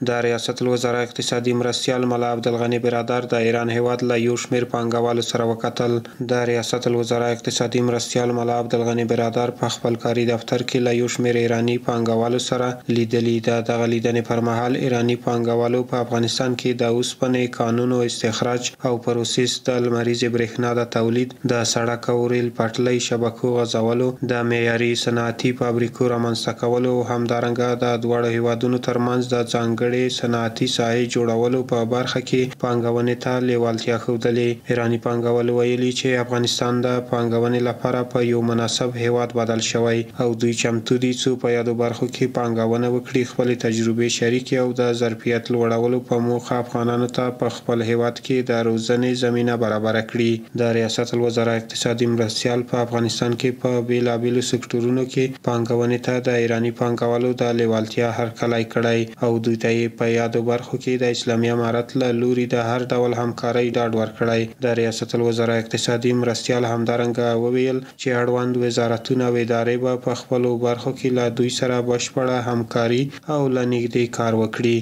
د ریاست الوزرا اقتصادي مرستیال ملا عبدالغني برادر د ایران هیواد له یو شمېر پانګوالو سره وکتل. د ریاست الوزرا اقتصادي مرستیال ملا عبدالغني برادر په خپل کاري دفتر کې له یو شمېر ایراني پانګوالو سره لیدلي. د دغه لیدنې پر مهال ایراني پانګوالو په افغانستان کې د اوسپنې کانونو استخراج او پروسس، د لمریزې برېښنا د تولید، د سړک او ریل پټلۍ شبکو غځولو، د معیاري صنعتي فابریکو رامنځته کولو او همدارنګه د دواړو هیوادونو ترمنځ د ځانګړي صنعتي ساحې جوړولو په برخه کې پانګونې ته لیوالتیا ښودلې. ایراني پانګوالو ویلي چې افغانستان د پانګونې لپاره په یو مناسب هیواد بدل شوی او دوی چمتو دي څو په یادو برخو کې پانګونه وکړي، خپلې تجربې شریکې او د ظرفیت لوړولو په موخه افغانانو ته په خپل هیواد کې د روزنې زمینه برابره کړي. د ریاست الوزرا اقتصادي مرستیال په افغانستان کې په بیلابیلو سکتورونو کې پانګونې ته د ایراني پانګوالو د لیوالتیا هرکلی کړی او دوی ته په یادو برخو کې د اسلامي امارت له لوري د هر ډول همکارۍ ډاډ ورکړی. د ریاست الوزرا اقتصادي مرستیال همدارنګه وویل چې اړوند وزارتونه او ادارې به په خپلو برخو کې له دوی سره بشپړه همکاري او له نږدې کار وکړي.